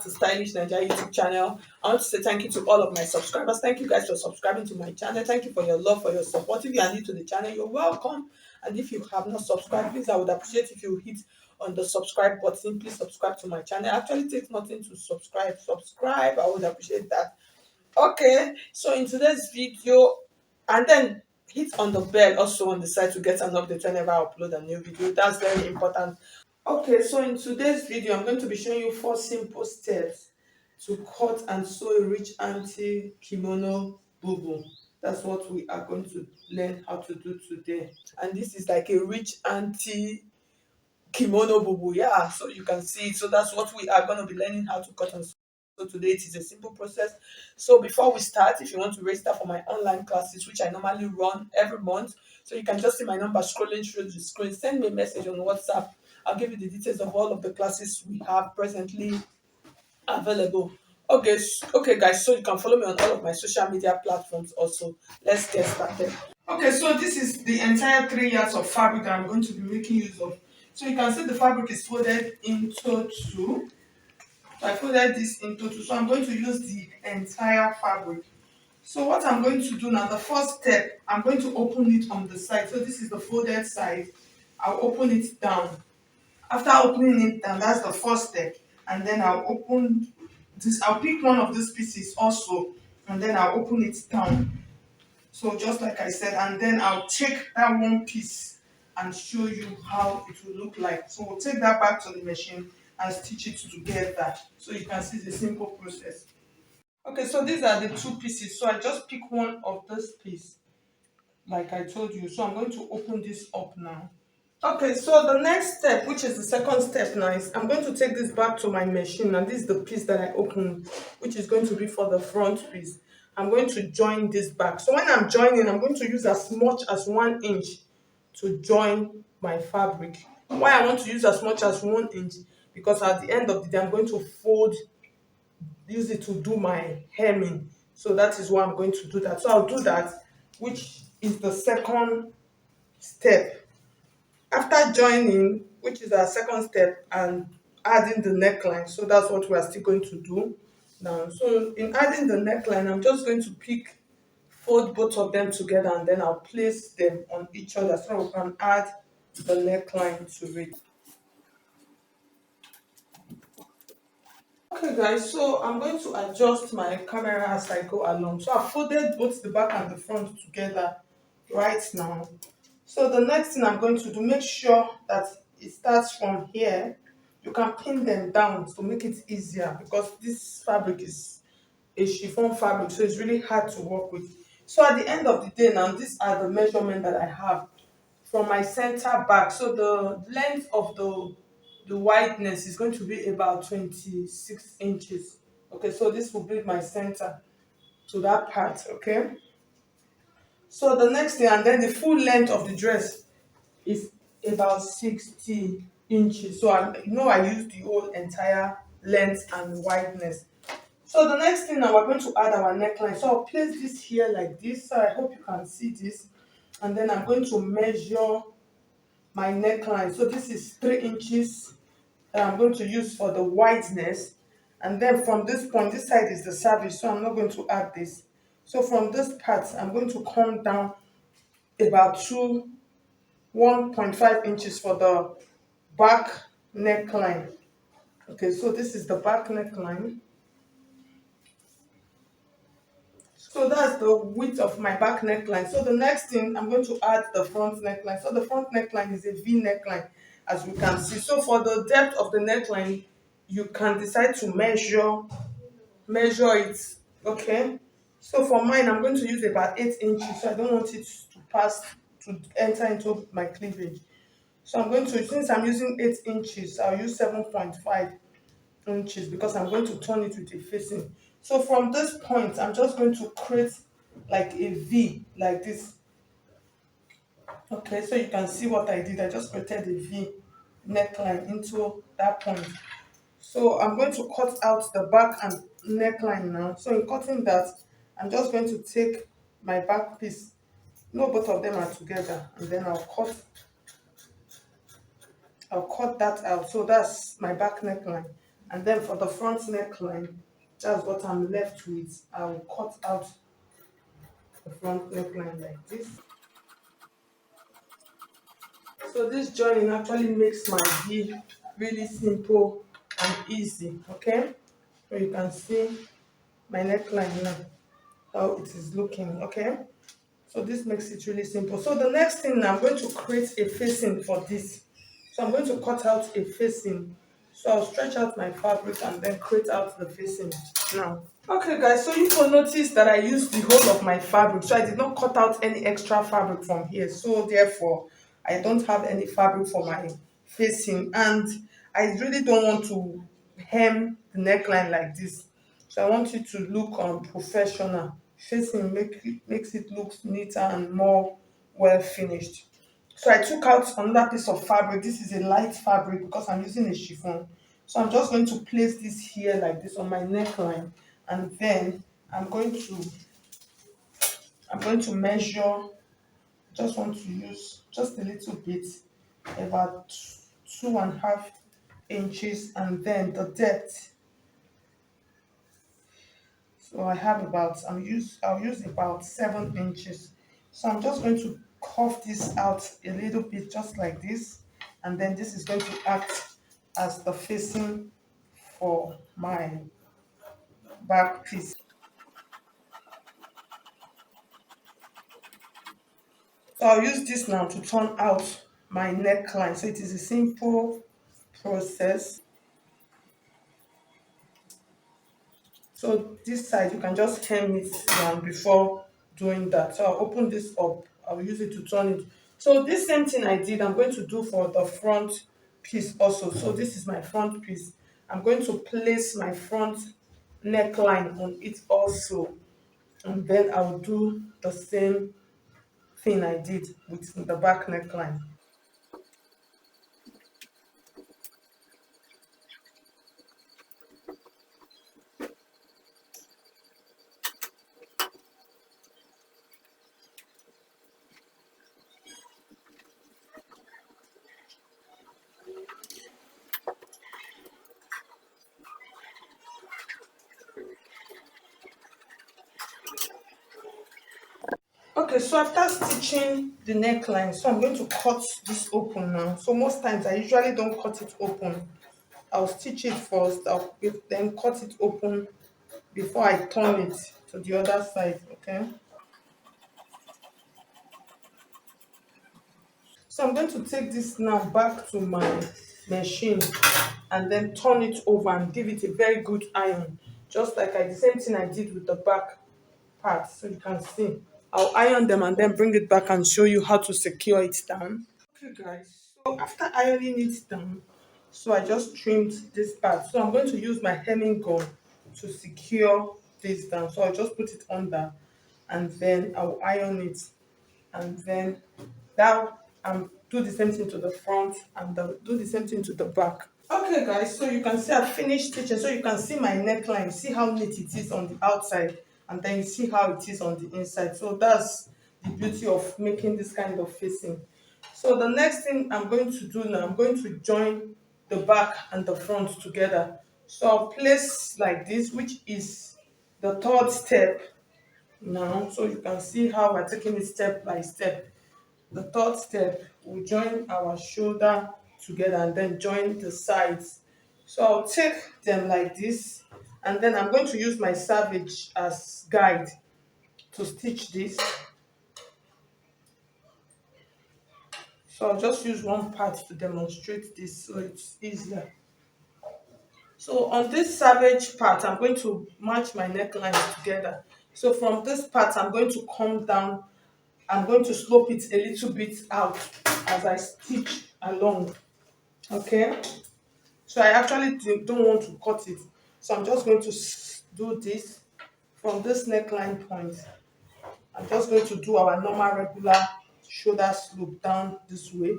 back to Stylish Naija YouTube channel. I want to say thank you to all of my subscribers. Thank you guys for subscribing to my channel. Thank you for your love, for your support. If you are new to the channel, you're welcome. And if you have not subscribed, please, I would appreciate if you hit on the subscribe button. Please subscribe to my channel. Actually, it takes nothing to subscribe. Subscribe, I would appreciate that. Okay, so in today's video, and then hit on the bell also on the side to get an update whenever I upload a new video. That's very important. Okay, so in today's video, I'm going to be showing you 4 simple steps to cut and sew a rich auntie kimono bubu. That's what we are going to learn how to do today. And this is like a rich auntie kimono bubu. Yeah, so you can see it. So that's what we are going to be learning how to cut and sew. So today it is a simple process. So before we start, if you want to register for my online classes, which I normally run every month, so you can just see my number scrolling through the screen. Send me a message on WhatsApp. I'll give you the details of all of the classes we have presently available. Okay, okay, guys. So you can follow me on all of my social media platforms. Also, let's get started. Okay, so this is the entire 3 yards of fabric that I'm going to be making use of. So you can see the fabric is folded into two. So I folded this into two. So I'm going to use the entire fabric. So what I'm going to do now, the first step, I'm going to open it on the side. So this is the folded side. I'll open it down. After opening it down, that's the first step. And then I'll open this, I'll pick one of these pieces also, and then I'll open it down. So just like I said, and then I'll take that one piece and show you how it will look like. So we'll take that back to the machine and stitch it together. So you can see the simple process. Okay, so these are the 2 pieces. So I just pick one of this piece, like I told you. So I'm going to open this up now. Okay, so the next step, which is the second step now, is I'm going to take this back to my machine, and this is the piece that I opened, which is going to be for the front piece. I'm going to join this back. So when I'm joining, I'm going to use as much as 1 inch to join my fabric. Why I want to use as much as 1 inch? Because at the end of the day, I'm going to use it to do my hemming. So that is why I'm going to do that. So I'll do that, which is the second step. After joining, which is our second step, and adding the neckline, so that's what we are still going to do now. So in adding the neckline, I'm just going to fold both of them together, and then I'll place them on each other so we can add the neckline to it. Okay guys, so I'm going to adjust my camera as I go along. So I folded both the back and the front together right now. So the next thing I'm going to do, make sure that it starts from here. You can pin them down to make it easier, because this fabric is a chiffon fabric, so it's really hard to work with. So at the end of the day now, these are the measurements that I have from my center back. So the length of the wideness is going to be about 26 inches. Okay, so this will be my center to that part. Okay, so the next thing, and then the full length of the dress is about 60 inches. So I use the whole entire length and wideness. So the next thing now, we're going to add our neckline. So I'll place this here like this. So I hope you can see this. And then I'm going to measure my neckline. So this is 3 inches that I'm going to use for the wideness. And then from this point, this side is the service, so I'm not going to add this. So from this part, I'm going to come down about 1.5 inches for the back neckline. Okay, so this is the back neckline. So that's the width of my back neckline. So the next thing, I'm going to add the front neckline. So the front neckline is a V neckline, as we can see. So for the depth of the neckline, you can decide to measure it. Okay, so for mine, I'm going to use about 8 inches. So I don't want it to enter into my cleavage. So I'm going to, since I'm using 8 inches, I'll use 7.5 inches, because I'm going to turn it with a facing. So from this point, I'm just going to create like a V, like this. Okay, so you can see what I did. I just created a V neckline into that point. So I'm going to cut out the back and neckline now. So in cutting that, I'm just going to take my back piece. No, both of them are together, and then I'll cut that out. So that's my back neckline. And then for the front neckline, that's what I'm left with. I will cut out the front neckline like this. So this joining actually makes my V really simple and easy. Okay, so you can see my neckline now, how it is looking. Okay, so this makes it really simple. So the next thing now, I'm going to create a facing for this. So I'm going to cut out a facing. So I'll stretch out my fabric and then create out the facing now. Okay guys, so you will notice that I used the whole of my fabric. So I did not cut out any extra fabric from here. So therefore, I don't have any fabric for my facing. And I really don't want to hem the neckline like this. So I want it to look professional. Facing makes it look neater and more well finished. So I took out another piece of fabric. This is a light fabric because I'm using a chiffon. So I'm just going to place this here like this on my neckline, and then I'm going to measure. Just want to use just a little bit, about 2.5 inches, and then the depth. So I have about I'll use about 7 inches. So I'm just going to curve this out a little bit, just like this, and then this is going to act as the facing for my back piece. So I'll use this now to turn out my neckline. So it is a simple process. So this side you can just hem it down before doing that. So I'll open this up. I'll use it to turn it. So this same thing I did, I'm going to do for the front piece also. So this is my front piece. I'm going to place my front neckline on it also. And then I'll do the same thing I did with the back neckline. Okay, so after stitching the neckline, so I'm going to cut this open now. So most times I usually don't cut it open. I'll stitch it first, then cut it open before I turn it to the other side, okay? So I'm going to take this now back to my machine and then turn it over and give it a very good iron. Just like the same thing I did with the back part. So you can see. I'll iron them and then bring it back and show you how to secure it down. Okay guys, so after ironing it down, so I just trimmed this part. So I'm going to use my hemming gun to secure this down. So I'll just put it under and then I'll iron it, and then that do the same thing to the front and do the same thing to the back. Okay guys, so you can see I've finished stitching. So you can see my neckline, see how neat it is on the outside, and then you see how it is on the inside. So that's the beauty of making this kind of facing. So the next thing I'm going to do now, I'm going to join the back and the front together. So I'll place like this, which is the third step now. So you can see how we're taking it step by step. The third step, we join our shoulder together and then join the sides. So I'll take them like this, and then I'm going to use my savage as guide to stitch this. So I'll just use one part to demonstrate this so it's easier. So on this savage part, I'm going to match my necklines together. So from this part, I'm going to come down. I'm going to slope it a little bit out as I stitch along. Okay. So I actually don't want to cut it. So I'm just going to do this from this neckline point. I'm just going to do our normal regular shoulder slope down this way.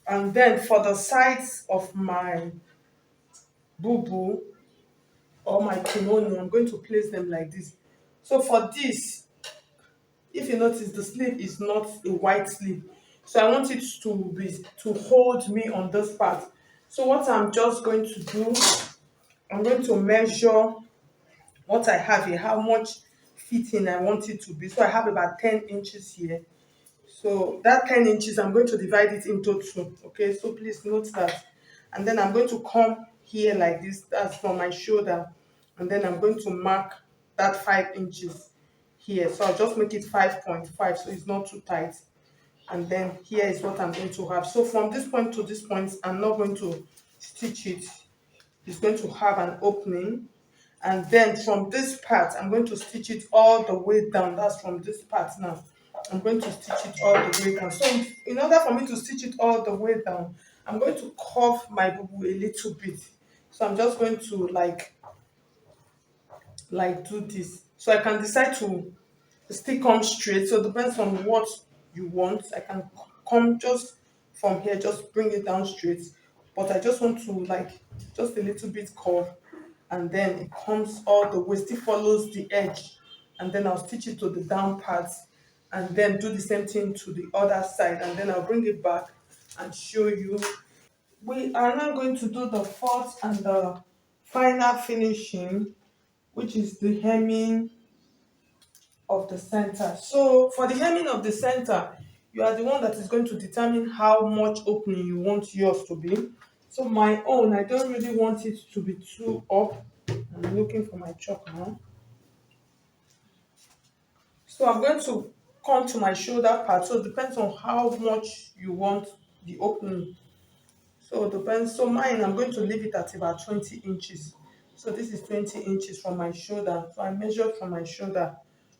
And then for the sides of my bubu or my kimono, I'm going to place them like this. So for this, if you notice, the sleeve is not a white sleeve. So I want it to hold me on this part. So what I'm just going to do I'm going to measure what I have here, how much fitting I want it to be. So I have about 10 inches here. So that 10 inches, I'm going to divide it into two. Okay, so please note that. And then I'm going to come here like this. That's from my shoulder. And then I'm going to mark that 5 inches here. So I'll just make it 5.5 so it's not too tight. And then here is what I'm going to have. So from this point to this point, I'm not going to stitch it. It's going to have an opening, and then from this part I'm going to stitch it all the way down. That's from this part. Now I'm going to stitch it all the way down. So in order for me to stitch it all the way down, I'm going to curve my bubu a little bit. So I'm just going to do this, so I can decide to still come straight. So it depends on what you want. I can come just from here, just bring it down straight, but I just want to just a little bit curve, and then it comes all the way, still follows the edge, and then I'll stitch it to the down part, and then do the same thing to the other side, and then I'll bring it back and show you. We are now going to do the fourth and the final finishing, which is the hemming of the center. So for the hemming of the center, you are the one that is going to determine how much opening you want yours to be. So my own, I don't really want it to be too up. I'm looking for my chalk now. So I'm going to come to my shoulder part. So it depends on how much you want the opening. So it depends. So mine, I'm going to leave it at about 20 inches. So this is 20 inches from my shoulder. So I measured from my shoulder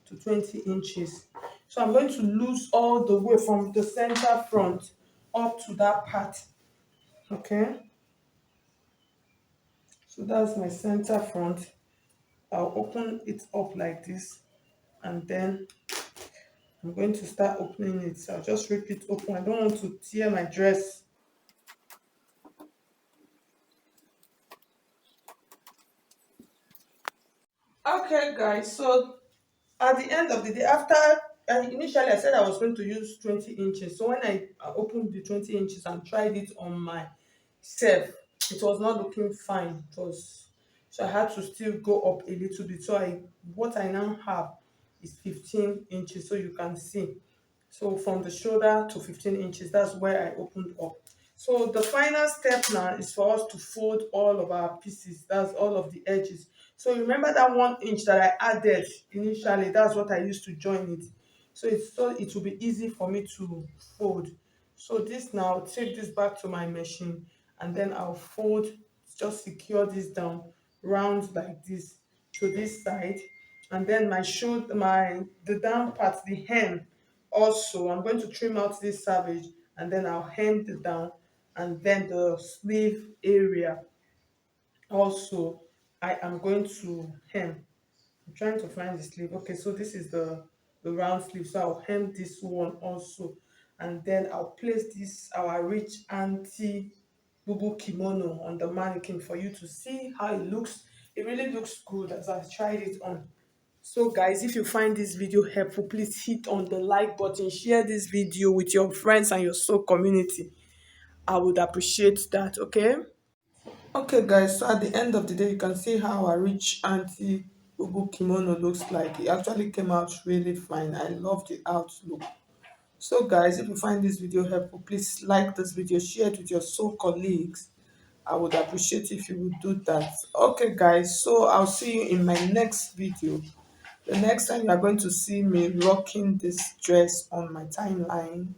to 20 inches. So I'm going to loose all the way from the center front up to that part. Okay. So that's my center front. I'll open it up like this, and then I'm going to start opening it. So I'll just rip it open. I don't want to tear my dress. Okay, guys. So at the end of the day, after initially I said I was going to use 20 inches. So when I opened the 20 inches and tried it on myself, it was not looking fine. It was, so I had to still go up a little bit. So what I now have is 15 inches. So you can see. So from the shoulder to 15 inches, that's where I opened up. So the final step now is for us to fold all of our pieces. That's all of the edges. So remember that 1 inch that I added initially, that's what I used to join it. So it will be easy for me to fold. So this now, I'll take this back to my machine, and then I'll fold, just secure this down, round like this to this side. And then my shoulder, the down part, the hem, also I'm going to trim out this savage, and then I'll hem it down, and then the sleeve area also I am going to hem. I'm trying to find the sleeve. Okay, so this is the round sleeve, so I'll hem this one also, and then I'll place this our rich auntie bubu kimono on the mannequin for you to see how it looks. It really looks good as I tried it on. So guys, if you find this video helpful, please hit on the like button, share this video with your friends and your soul community. I would appreciate that. Okay. Okay, guys, so at the end of the day, you can see how our rich auntie Ubu kimono looks like. It actually came out really fine. I love the outlook. So, guys, if you find this video helpful, please like this video, share it with your soul colleagues. I would appreciate if you would do that. Okay, guys, so I'll see you in my next video. The next time you are going to see me rocking this dress on my timeline.